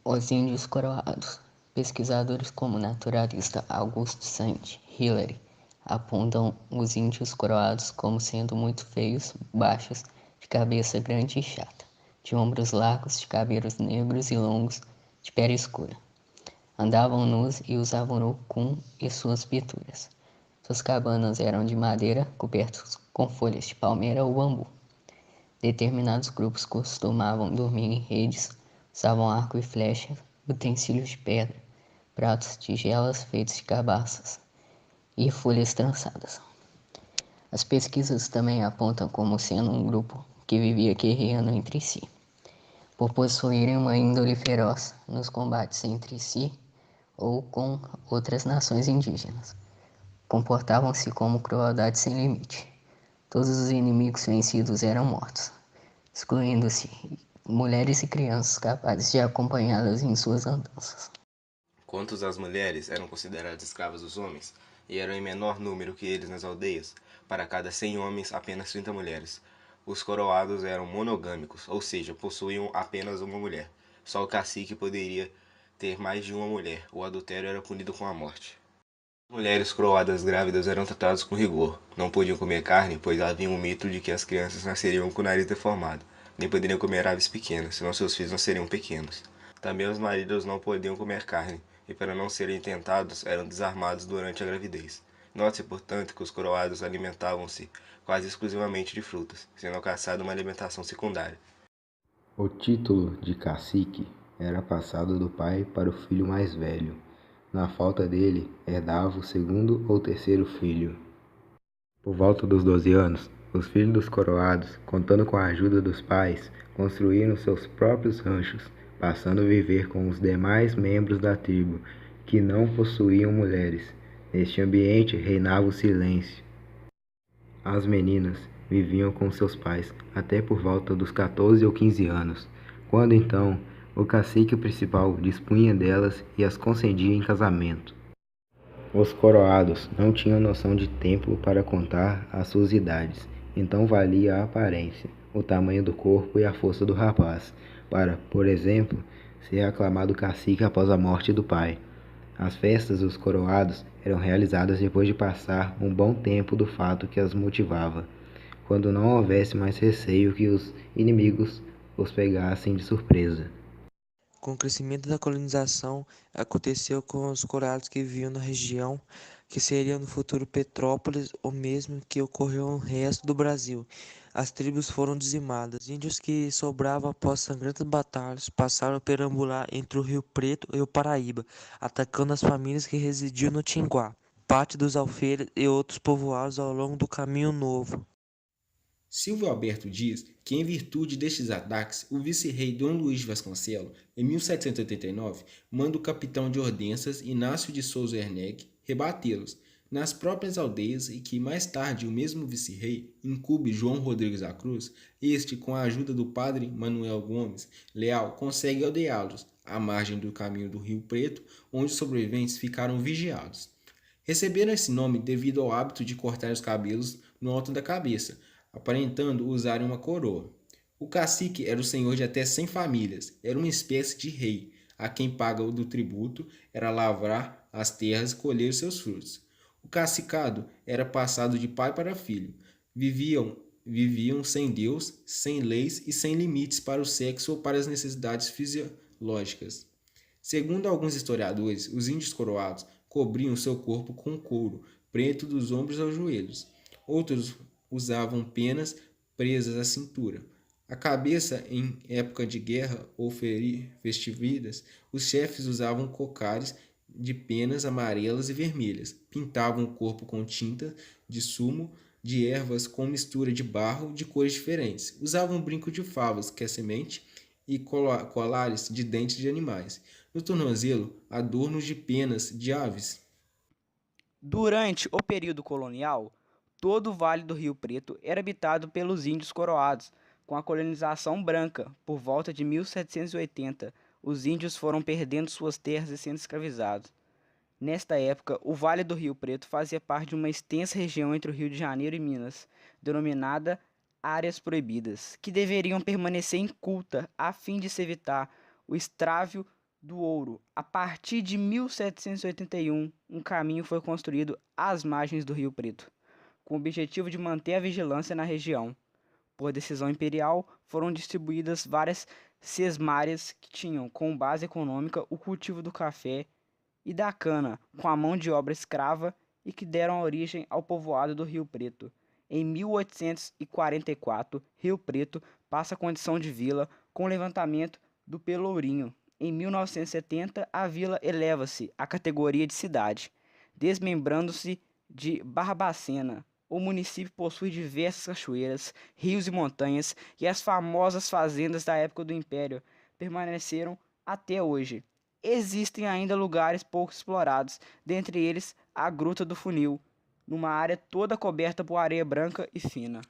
Os índios coroados. Pesquisadores como o naturalista Augusto Saint-Hilaire apontam os índios coroados como sendo muito feios, baixos, de cabeça grande e chata, de ombros largos, de cabelos negros e longos, de pele escura. Andavam nus e usavam o cum e suas pinturas. Suas cabanas eram de madeira, cobertas com folhas de palmeira ou bambu. Determinados grupos costumavam dormir em redes, usavam arco e flecha, utensílios de pedra, pratos, tigelas feitos de cabaças e folhas trançadas. As pesquisas também apontam como sendo um grupo que vivia guerreando entre si, por possuírem uma índole feroz nos combates entre si ou com outras nações indígenas. Comportavam-se como crueldade sem limite. Todos os inimigos vencidos eram mortos, excluindo-se mulheres e crianças capazes de acompanhá-las em suas andanças. Quanto às mulheres, eram consideradas escravas dos homens, e eram em menor número que eles nas aldeias. Para cada 100 homens, apenas 30 mulheres. Os coroados eram monogâmicos, ou seja, possuíam apenas uma mulher. Só o cacique poderia ter mais de uma mulher. O adultério era punido com a morte. Mulheres coroadas grávidas eram tratadas com rigor. Não podiam comer carne, pois havia um mito de que as crianças nasceriam com o nariz deformado. Nem poderiam comer aves pequenas, senão seus filhos nasceriam pequenos. Também os maridos não podiam comer carne, e para não serem tentados, eram desarmados durante a gravidez. Note-se, portanto, que os coroados alimentavam-se quase exclusivamente de frutas, sendo a caçada uma alimentação secundária. O título de cacique era passado do pai para o filho mais velho. Na falta dele, herdava o segundo ou terceiro filho. Por volta dos 12 anos, os filhos dos coroados, contando com a ajuda dos pais, construíram seus próprios ranchos, passando a viver com os demais membros da tribo, que não possuíam mulheres. Neste ambiente reinava o silêncio. As meninas viviam com seus pais até por volta dos 14 ou 15 anos, quando então o cacique principal dispunha delas e as concedia em casamento. Os coroados não tinham noção de tempo para contar as suas idades, então valia a aparência, o tamanho do corpo e a força do rapaz, para, por exemplo, ser aclamado cacique após a morte do pai. As festas dos coroados eram realizadas depois de passar um bom tempo do fato que as motivava, quando não houvesse mais receio que os inimigos os pegassem de surpresa. Com o crescimento da colonização, aconteceu com os coroados que viviam na região, que seria no futuro Petrópolis, o mesmo que ocorreu no resto do Brasil. As tribos foram dizimadas. Índios que sobravam após sangrentas batalhas passaram a perambular entre o Rio Preto e o Paraíba, atacando as famílias que residiam no Tinguá, Pátio dos Alfeiras e outros povoados ao longo do Caminho Novo. Silvio Alberto diz que, em virtude destes ataques, o vice-rei Dom Luís de Vasconcelos, em 1789, manda o capitão de Ordenças Inácio de Souza Werneck rebatê-los nas próprias aldeias e que, mais tarde, o mesmo vice-rei incube João Rodrigues da Cruz, este, com a ajuda do padre Manuel Gomes Leal, consegue aldeá-los à margem do caminho do Rio Preto, onde os sobreviventes ficaram vigiados. Receberam esse nome devido ao hábito de cortar os cabelos no alto da cabeça, aparentando usarem uma coroa. O cacique era o senhor de até 100 famílias, era uma espécie de rei, a quem paga o do tributo era lavrar as terras e colher os seus frutos. O cacicado era passado de pai para filho. Viviam sem Deus, sem leis e sem limites para o sexo ou para as necessidades fisiológicas. Segundo alguns historiadores, os índios coroados cobriam seu corpo com couro preto dos ombros aos joelhos. Outros usavam penas presas à cintura. A cabeça, em época de guerra ou festividades, os chefes usavam cocares de penas amarelas e vermelhas. Pintavam o corpo com tinta de sumo de ervas com mistura de barro de cores diferentes. Usavam brinco de favas, que é semente, e colares de dentes de animais. No tornozelo, adornos de penas de aves. Durante o período colonial, todo o Vale do Rio Preto era habitado pelos índios coroados. Com a colonização branca, por volta de 1780, os índios foram perdendo suas terras e sendo escravizados. Nesta época, o Vale do Rio Preto fazia parte de uma extensa região entre o Rio de Janeiro e Minas, denominada Áreas Proibidas, que deveriam permanecer inculta a fim de se evitar o extravio do ouro. A partir de 1781, um caminho foi construído às margens do Rio Preto, com o objetivo de manter a vigilância na região. Por decisão imperial, foram distribuídas várias sesmárias que tinham como base econômica o cultivo do café e da cana, com a mão de obra escrava, e que deram origem ao povoado do Rio Preto. Em 1844, Rio Preto passa a condição de vila com o levantamento do Pelourinho. Em 1970, a vila eleva-se à categoria de cidade, desmembrando-se de Barbacena. O município possui diversas cachoeiras, rios e montanhas, e as famosas fazendas da época do Império permaneceram até hoje. Existem ainda lugares pouco explorados, dentre eles a Gruta do Funil, numa área toda coberta por areia branca e fina.